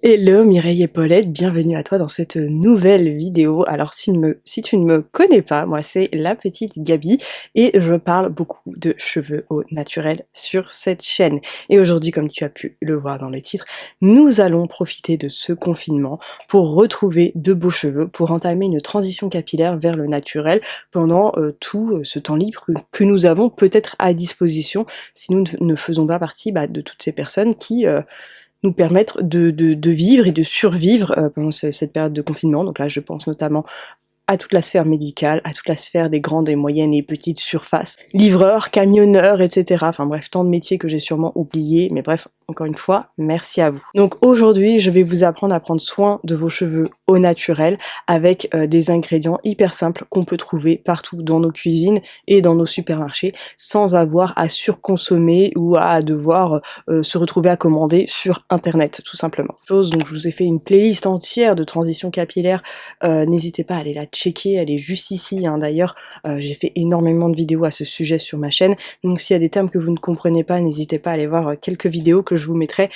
Hello Mireille et Paulette, bienvenue à toi dans cette nouvelle vidéo. Alors si tu ne me connais pas, moi c'est la petite Gabi et je parle beaucoup de cheveux au naturel sur cette chaîne. Et aujourd'hui, comme tu as pu le voir dans le titre, nous allons profiter de ce confinement pour retrouver de beaux cheveux, pour entamer une transition capillaire vers le naturel pendant tout ce temps libre que nous avons peut-être à disposition si nous ne faisons pas partie de toutes ces personnes qui nous permettre de vivre et de survivre pendant cette période de confinement. Donc là, je pense notamment à toute la sphère médicale, à toute la sphère des grandes et moyennes et petites surfaces, livreurs, camionneurs, etc. Enfin bref, tant de métiers que j'ai sûrement oubliés, mais bref, encore une fois, merci à vous. Donc aujourd'hui, je vais vous apprendre à prendre soin de vos cheveux au naturel avec des ingrédients hyper simples qu'on peut trouver partout dans nos cuisines et dans nos supermarchés sans avoir à surconsommer ou à devoir se retrouver à commander sur internet tout simplement. Donc je vous ai fait une playlist entière de transition capillaire, n'hésitez pas à aller la checker, elle est juste ici, hein. D'ailleurs j'ai fait énormément de vidéos à ce sujet sur ma chaîne, donc s'il y a des termes que vous ne comprenez pas, n'hésitez pas à aller voir quelques vidéos que je vous mettrai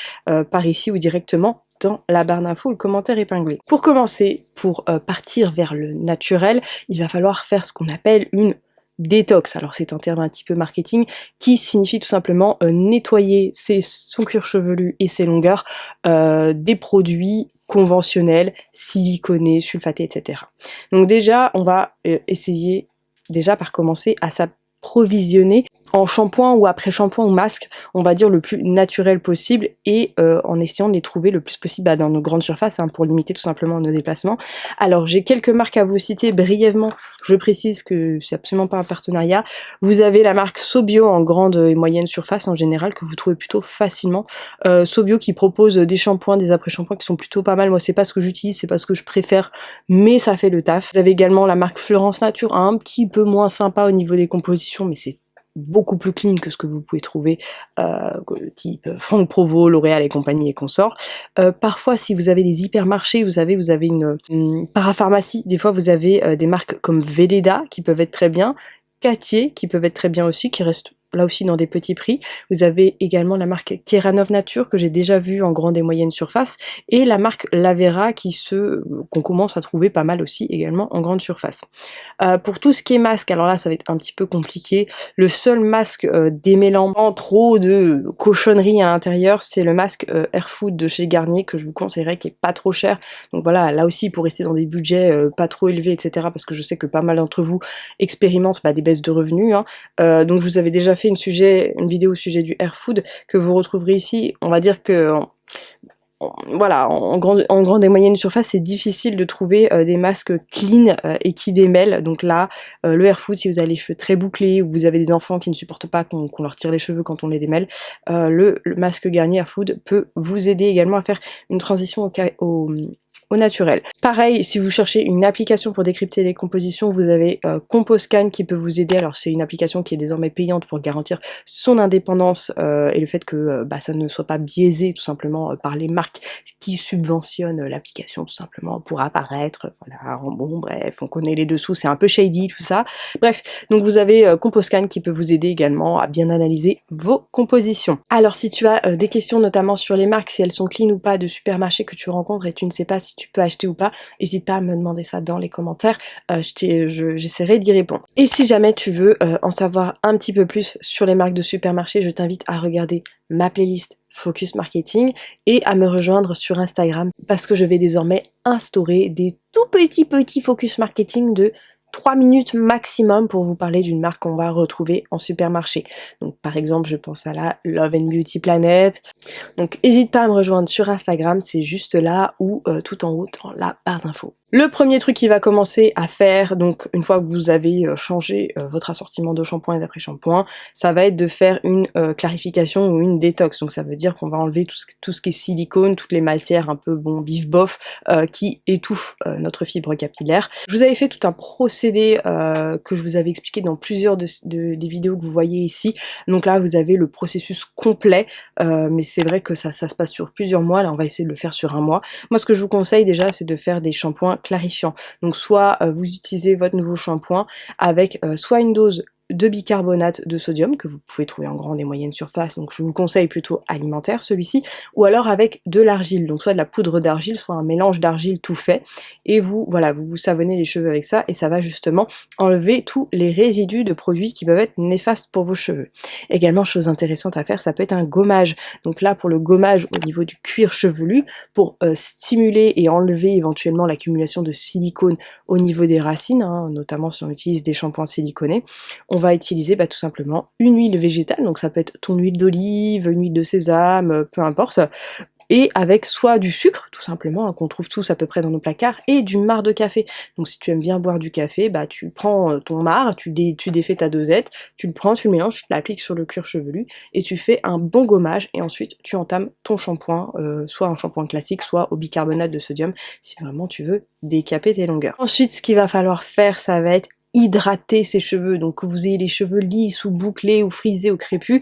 par ici ou directement dans la barre d'infos ou le commentaire épinglé. Pour commencer, pour partir vers le naturel, il va falloir faire ce qu'on appelle une détox. Alors c'est un terme un petit peu marketing qui signifie tout simplement nettoyer son cuir chevelu et ses longueurs des produits conventionnels, siliconés, sulfatés, etc. Donc déjà, on va essayer déjà par commencer à s'approvisionner en shampoing ou après shampoing ou masque, on va dire le plus naturel possible et en essayant de les trouver le plus possible dans nos grandes surfaces pour limiter tout simplement nos déplacements. Alors j'ai quelques marques à vous citer brièvement, je précise que c'est absolument pas un partenariat. Vous avez la marque Sobio en grande et moyenne surface en général que vous trouvez plutôt facilement. Sobio qui propose des shampoings, des après-shampoings qui sont plutôt pas mal. Moi c'est pas ce que j'utilise, c'est pas ce que je préfère, mais ça fait le taf. Vous avez également la marque Florence Nature, un petit peu moins sympa au niveau des compositions, mais c'est beaucoup plus clean que ce que vous pouvez trouver type Franck Provo, L'Oréal et compagnie et consorts. Parfois si vous avez des hypermarchés, vous avez une parapharmacie, des fois vous avez des marques comme Velleda qui peuvent être très bien, Cartier qui peuvent être très bien aussi, qui restent là aussi dans des petits prix. Vous avez également la marque Keranov Nature que j'ai déjà vue en grande et moyenne surface et la marque Lavera qu'on commence à trouver pas mal aussi également en grande surface. Pour tout ce qui est masque, alors là ça va être un petit peu compliqué. Le seul masque démêlant sans trop de cochonnerie à l'intérieur, c'est le masque Air Food de chez Garnier que je vous conseillerais, qui est pas trop cher. Donc voilà, là aussi pour rester dans des budgets pas trop élevés, etc. Parce que je sais que pas mal d'entre vous expérimentent des baisses de revenus, hein. Donc je vous avais déjà fait une vidéo au sujet du Air Food que vous retrouverez ici. On va dire que voilà, en grande et moyenne surface, c'est difficile de trouver des masques clean et qui démêlent. Donc là, le Air Food, si vous avez les cheveux très bouclés ou vous avez des enfants qui ne supportent pas qu'on leur tire les cheveux quand on les démêle, le masque Garnier Air Food peut vous aider également à faire une transition au naturel. Pareil, si vous cherchez une application pour décrypter les compositions, vous avez Composcan qui peut vous aider. Alors c'est une application qui est désormais payante pour garantir son indépendance et le fait que ça ne soit pas biaisé tout simplement par les marques qui subventionnent l'application tout simplement pour apparaître. Voilà, bon bref, on connaît les dessous, c'est un peu shady tout ça. Bref, donc vous avez Composcan qui peut vous aider également à bien analyser vos compositions. Alors si tu as des questions notamment sur les marques, si elles sont clean ou pas de supermarché que tu rencontres et tu ne sais pas si tu peux acheter ou pas, n'hésite pas à me demander ça dans les commentaires, j'essaierai d'y répondre. Et si jamais tu veux en savoir un petit peu plus sur les marques de supermarché, je t'invite à regarder ma playlist Focus Marketing et à me rejoindre sur Instagram parce que je vais désormais instaurer des tout petits focus marketing de 3 minutes maximum pour vous parler d'une marque qu'on va retrouver en supermarché. Donc par exemple, je pense à la Love and Beauty Planet. Donc n'hésite pas à me rejoindre sur Instagram, c'est juste là ou tout en haut dans la barre d'infos. Le premier truc qui va commencer à faire, donc une fois que vous avez changé votre assortiment de shampoing et d'après-shampoing, ça va être de faire une clarification ou une détox. Donc ça veut dire qu'on va enlever tout ce qui est silicone, toutes les matières un peu bif bof qui étouffent notre fibre capillaire. Je vous avais fait tout un procédé que je vous avais expliqué dans plusieurs des vidéos que vous voyez ici. Donc là vous avez le processus complet, mais c'est vrai que ça se passe sur plusieurs mois. Là on va essayer de le faire sur un mois. Moi ce que je vous conseille déjà c'est de faire des shampoings clarifiant. Donc soit vous utilisez votre nouveau shampoing avec soit une dose de bicarbonate de sodium que vous pouvez trouver en grande et moyenne surface, donc je vous conseille plutôt alimentaire celui-ci, ou alors avec de l'argile, donc soit de la poudre d'argile, soit un mélange d'argile tout fait, et vous, voilà, vous savonnez les cheveux avec ça, et ça va justement enlever tous les résidus de produits qui peuvent être néfastes pour vos cheveux. Également, chose intéressante à faire, ça peut être un gommage. Donc là, pour le gommage au niveau du cuir chevelu, pour stimuler et enlever éventuellement l'accumulation de silicone au niveau des racines, hein, notamment si on utilise des shampoings siliconés, on va utiliser tout simplement une huile végétale, donc ça peut être ton huile d'olive, une huile de sésame, peu importe, et avec soit du sucre, tout simplement, hein, qu'on trouve tous à peu près dans nos placards, et du marc de café. Donc si tu aimes bien boire du café, tu prends ton marc, tu défais ta dosette, tu le prends, tu le mélanges, tu l'appliques sur le cuir chevelu, et tu fais un bon gommage, et ensuite tu entames ton shampoing, soit un shampoing classique, soit au bicarbonate de sodium, si vraiment tu veux décaper tes longueurs. Ensuite, ce qu'il va falloir faire, ça va être hydrater ses cheveux, donc que vous ayez les cheveux lisses ou bouclés ou frisés ou crépus,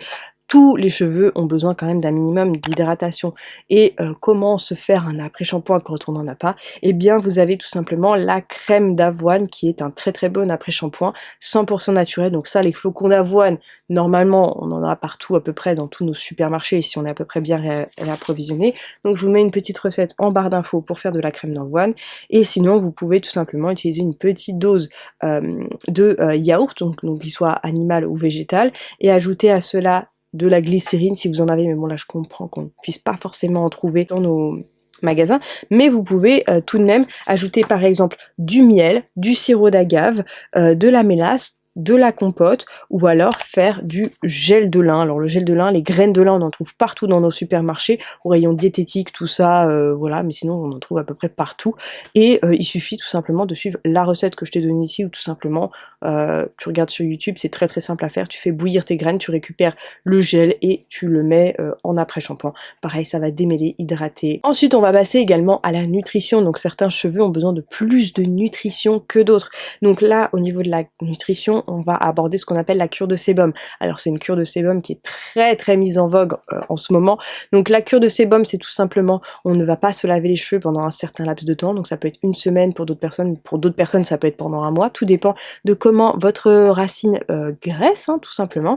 tous les cheveux ont besoin quand même d'un minimum d'hydratation. Et comment se faire un après-shampoing quand on n'en a pas? Eh bien, vous avez tout simplement la crème d'avoine qui est un très très bon après-shampoing, 100% naturel. Donc ça, les flocons d'avoine, normalement, on en a partout à peu près dans tous nos supermarchés si on est à peu près bien réapprovisionné. Donc je vous mets une petite recette en barre d'infos pour faire de la crème d'avoine. Et sinon, vous pouvez tout simplement utiliser une petite dose de yaourt, donc qu'il soit animal ou végétal, et ajouter à cela de la glycérine si vous en avez, mais bon là je comprends qu'on ne puisse pas forcément en trouver dans nos magasins, mais vous pouvez tout de même ajouter par exemple du miel, du sirop d'agave, de la mélasse, de la compote, ou alors faire du gel de lin. Alors le gel de lin, les graines de lin, on en trouve partout dans nos supermarchés, au rayon diététique, tout ça, voilà, mais sinon on en trouve à peu près partout, et il suffit tout simplement de suivre la recette que je t'ai donnée ici, ou tout simplement, tu regardes sur YouTube, c'est très très simple à faire, tu fais bouillir tes graines, tu récupères le gel et tu le mets en après-shampoing. Pareil, ça va démêler, hydrater. Ensuite, on va passer également à la nutrition, donc certains cheveux ont besoin de plus de nutrition que d'autres. Donc là, au niveau de la nutrition, on va aborder ce qu'on appelle la cure de sébum. Alors c'est une cure de sébum qui est très très mise en vogue en ce moment. Donc la cure de sébum, c'est tout simplement, on ne va pas se laver les cheveux pendant un certain laps de temps, donc ça peut être une semaine pour d'autres personnes ça peut être pendant un mois, tout dépend de comment votre racine graisse, hein, tout simplement.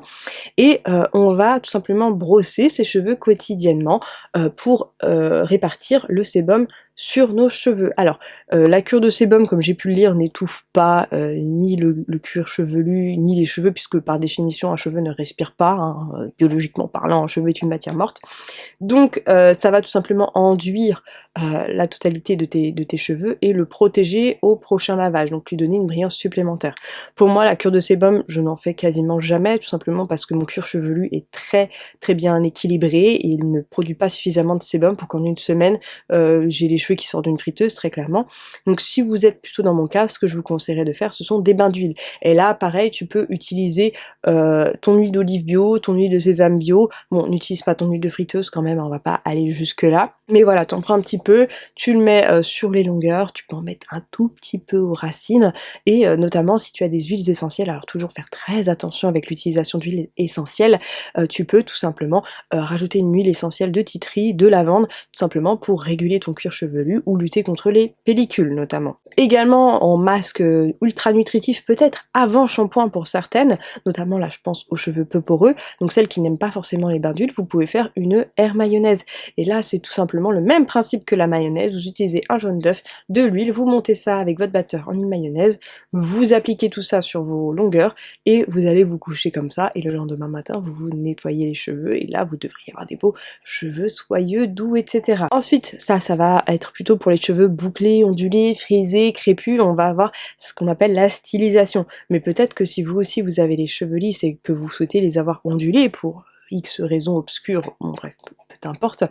Et on va tout simplement brosser ses cheveux quotidiennement pour répartir le sébum sur nos cheveux. Alors, la cure de sébum, comme j'ai pu le lire, n'étouffe pas ni le cuir chevelu, ni les cheveux, puisque par définition, un cheveu ne respire pas, hein, biologiquement parlant, un cheveu est une matière morte. Donc, ça va tout simplement enduire la totalité de tes cheveux et le protéger au prochain lavage, donc lui donner une brillance supplémentaire. Pour moi, la cure de sébum, je n'en fais quasiment jamais, tout simplement parce que mon cuir chevelu est très très bien équilibré et il ne produit pas suffisamment de sébum pour qu'en une semaine, j'ai les cheveux qui sortent d'une friteuse, très clairement. Donc si vous êtes plutôt dans mon cas, ce que je vous conseillerais de faire, ce sont des bains d'huile. Et là, pareil, tu peux utiliser ton huile d'olive bio, ton huile de sésame bio. Bon, n'utilise pas ton huile de friteuse quand même, on va pas aller jusque là. Mais voilà, t'en prends un petit peu, tu le mets sur les longueurs, tu peux en mettre un tout petit peu aux racines, et notamment si tu as des huiles essentielles, alors toujours faire très attention avec l'utilisation d'huiles essentielles, tu peux tout simplement rajouter une huile essentielle de titri, de lavande, tout simplement pour réguler ton cuir chevelu ou lutter contre les pellicules notamment. Également en masque ultra nutritif, peut-être avant shampoing pour certaines, notamment là je pense aux cheveux peu poreux, donc celles qui n'aiment pas forcément les bains d'huile, vous pouvez faire une air mayonnaise. Et là c'est tout simplement le même principe que la mayonnaise, vous utilisez un jaune d'œuf, de l'huile, vous montez ça avec votre batteur en une mayonnaise, vous appliquez tout ça sur vos longueurs et vous allez vous coucher comme ça, et le lendemain matin vous vous nettoyez les cheveux et là vous devriez avoir des beaux cheveux soyeux, doux, etc. Ensuite, ça va être plutôt pour les cheveux bouclés, ondulés, frisés, crépus, on va avoir ce qu'on appelle la stylisation. Mais peut-être que si vous aussi vous avez les cheveux lisses et que vous souhaitez les avoir ondulés pour X raisons obscures, bon bref, peu importe,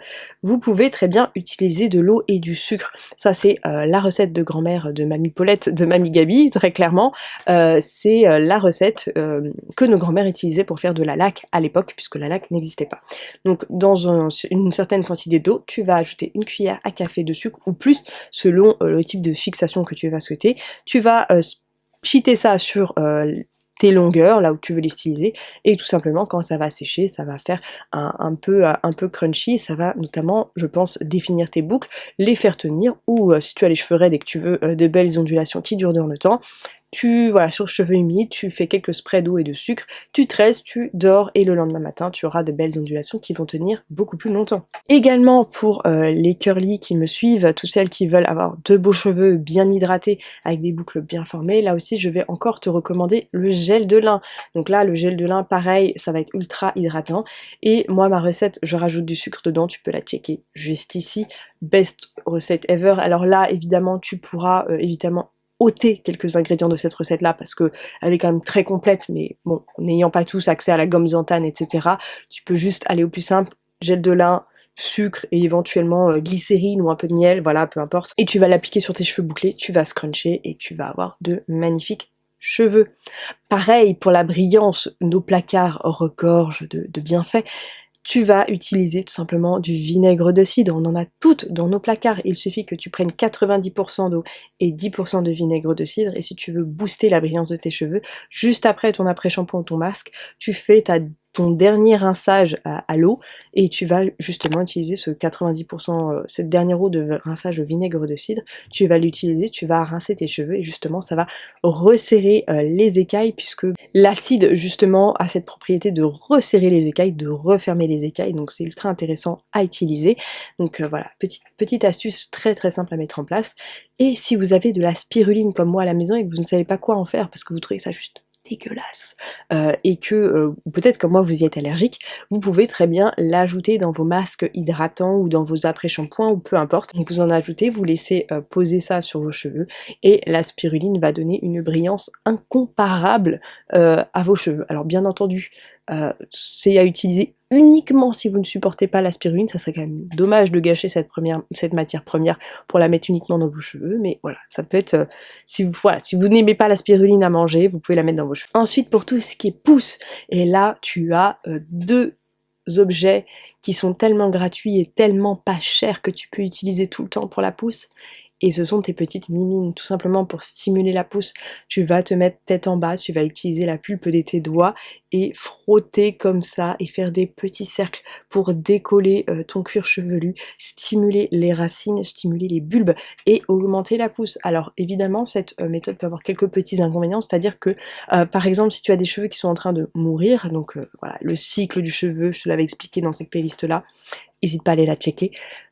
vous pouvez très bien utiliser de l'eau et du sucre. Ça c'est la recette de grand-mère de Mamie Paulette, de Mamie Gabi, très clairement. C'est la recette que nos grand-mères utilisaient pour faire de la laque à l'époque, puisque la laque n'existait pas. Donc dans une certaine quantité d'eau, tu vas ajouter une cuillère à café de sucre, ou plus, selon le type de fixation que tu vas souhaiter. Tu vas cheater ça sur tes longueurs, là où tu veux les styliser, et tout simplement quand ça va sécher, ça va faire un peu crunchy, et ça va notamment, je pense, définir tes boucles, les faire tenir, ou si tu as les cheveux raides et que tu veux de belles ondulations qui durent dans le temps, voilà, sur cheveux humides, tu fais quelques sprays d'eau et de sucre, tu tresses, tu dors et le lendemain matin, tu auras de belles ondulations qui vont tenir beaucoup plus longtemps. Également pour les curly qui me suivent, toutes celles qui veulent avoir de beaux cheveux bien hydratés avec des boucles bien formées, là aussi je vais encore te recommander le gel de lin. Donc là le gel de lin pareil, ça va être ultra hydratant et moi ma recette je rajoute du sucre dedans, tu peux la checker juste ici, best recette ever. Alors là évidemment tu pourras évidemment ôter quelques ingrédients de cette recette là parce que elle est quand même très complète, mais bon, n'ayant pas tous accès à la gomme xanthane etc, tu peux juste aller au plus simple, gel de lin, sucre et éventuellement glycérine ou un peu de miel, voilà, peu importe. Et tu vas l'appliquer sur tes cheveux bouclés, tu vas scruncher et tu vas avoir de magnifiques cheveux. Pareil pour la brillance, nos placards regorgent de bienfaits. Tu vas utiliser tout simplement du vinaigre de cidre, on en a toutes dans nos placards, il suffit que tu prennes 90% d'eau et 10% de vinaigre de cidre, et si tu veux booster la brillance de tes cheveux, juste après ton après-shampoing ou ton masque, tu fais ton dernier rinçage à l'eau et tu vas justement utiliser ce 90%, cette dernière eau de rinçage au vinaigre de cidre, tu vas l'utiliser, tu vas rincer tes cheveux et justement ça va resserrer les écailles puisque l'acide justement a cette propriété de resserrer les écailles, de refermer les écailles, donc c'est ultra intéressant à utiliser. Donc voilà, petite astuce très très simple à mettre en place. Et si vous avez de la spiruline comme moi à la maison et que vous ne savez pas quoi en faire parce que vous trouvez ça juste dégueulasse et que peut-être comme moi vous y êtes allergique, vous pouvez très bien l'ajouter dans vos masques hydratants ou dans vos après-shampoings ou peu importe. Donc vous en ajoutez, vous laissez poser ça sur vos cheveux et la spiruline va donner une brillance incomparable à vos cheveux. Alors bien entendu, c'est à utiliser uniquement si vous ne supportez pas la spiruline, ça serait quand même dommage de gâcher cette matière première pour la mettre uniquement dans vos cheveux, mais voilà, ça peut être, si vous n'aimez pas la spiruline à manger, vous pouvez la mettre dans vos cheveux. Ensuite pour tout ce qui est pousse, et là tu as deux objets qui sont tellement gratuits et tellement pas chers que tu peux utiliser tout le temps pour la pousse. Et ce sont tes petites mimines, tout simplement pour stimuler la pousse. Tu vas te mettre tête en bas, tu vas utiliser la pulpe de tes doigts et frotter comme ça et faire des petits cercles pour décoller ton cuir chevelu, stimuler les racines, stimuler les bulbes et augmenter la pousse. Alors évidemment cette méthode peut avoir quelques petits inconvénients, c'est-à-dire que par exemple si tu as des cheveux qui sont en train de mourir, donc voilà, le cycle du cheveu, je te l'avais expliqué dans cette playlist là, n'hésite pas à aller la checker.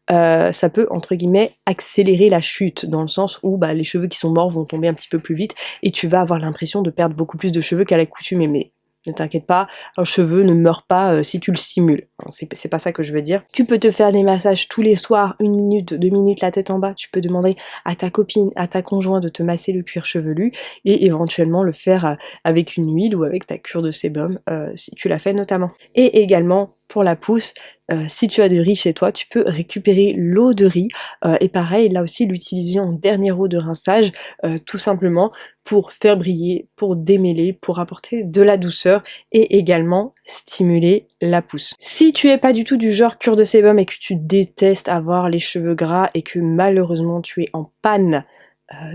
Ça peut entre guillemets accélérer la chute dans le sens où les cheveux qui sont morts vont tomber un petit peu plus vite et tu vas avoir l'impression de perdre beaucoup plus de cheveux qu'à l'accoutumée, mais ne t'inquiète pas, un cheveu ne meurt pas si tu le stimules, c'est pas ça que je veux dire. Tu peux te faire des massages tous les soirs, 1 minute, 2 minutes la tête en bas, tu peux demander à ta copine, à ta conjointe de te masser le cuir chevelu et éventuellement le faire avec une huile ou avec ta cure de sébum si tu l'as fait notamment. Et également pour la pousse, si tu as du riz chez toi, tu peux récupérer l'eau de riz et pareil, là aussi l'utiliser en dernière eau de rinçage, tout simplement pour faire briller, pour démêler, pour apporter de la douceur et également stimuler la pousse. Si tu es pas du tout du genre cure de sébum et que tu détestes avoir les cheveux gras et que malheureusement tu es en panne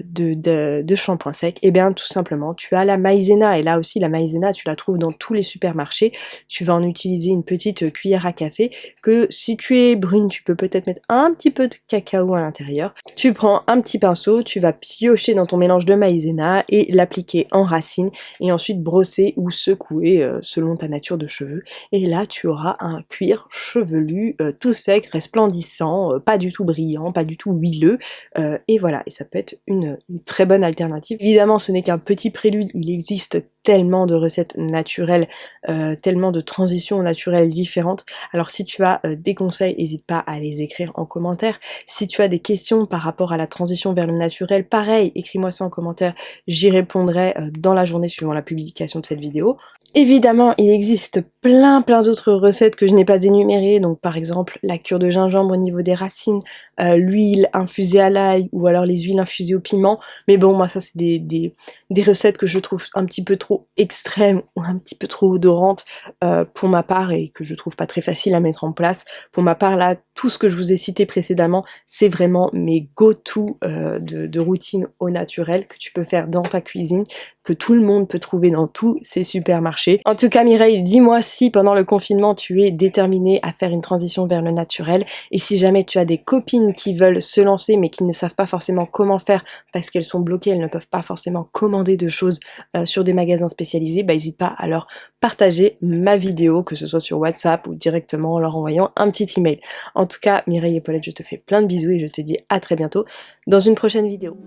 de shampoing sec, et bien tout simplement tu as la maïzena, et là aussi la maïzena tu la trouves dans tous les supermarchés. Tu vas en utiliser une petite cuillère à café, que si tu es brune tu peux peut-être mettre un petit peu de cacao à l'intérieur. Tu prends un petit pinceau, tu vas piocher dans ton mélange de maïzena et l'appliquer en racine et ensuite brosser ou secouer selon ta nature de cheveux, et là tu auras un cuir chevelu tout sec, resplendissant, pas du tout brillant, pas du tout huileux, et voilà, et ça peut être une très bonne alternative. Évidemment ce n'est qu'un petit prélude, il existe tellement de recettes naturelles, tellement de transitions naturelles différentes. Alors si tu as des conseils, n'hésite pas à les écrire en commentaire. Si tu as des questions par rapport à la transition vers le naturel, pareil, écris-moi ça en commentaire, j'y répondrai dans la journée suivant la publication de cette vidéo. Évidemment, il existe plein d'autres recettes que je n'ai pas énumérées, donc par exemple la cure de gingembre au niveau des racines, l'huile infusée à l'ail ou alors les huiles infusées au piment, mais bon moi ça c'est des recettes que je trouve un petit peu trop extrêmes ou un petit peu trop odorantes pour ma part et que je trouve pas très facile à mettre en place. Pour ma part là, tout ce que je vous ai cité précédemment, c'est vraiment mes go-to de routine au naturel que tu peux faire dans ta cuisine, que tout le monde peut trouver dans tous ces supermarchés. En tout cas Mireille, dis-moi si pendant le confinement tu es déterminée à faire une transition vers le naturel, et si jamais tu as des copines qui veulent se lancer mais qui ne savent pas forcément comment faire parce qu'elles sont bloquées, elles ne peuvent pas forcément commander de choses sur des magasins spécialisés, bah n'hésite pas à leur partager ma vidéo, que ce soit sur WhatsApp ou directement en leur envoyant un petit email. En tout cas, Mireille et Paulette, je te fais plein de bisous et je te dis à très bientôt dans une prochaine vidéo.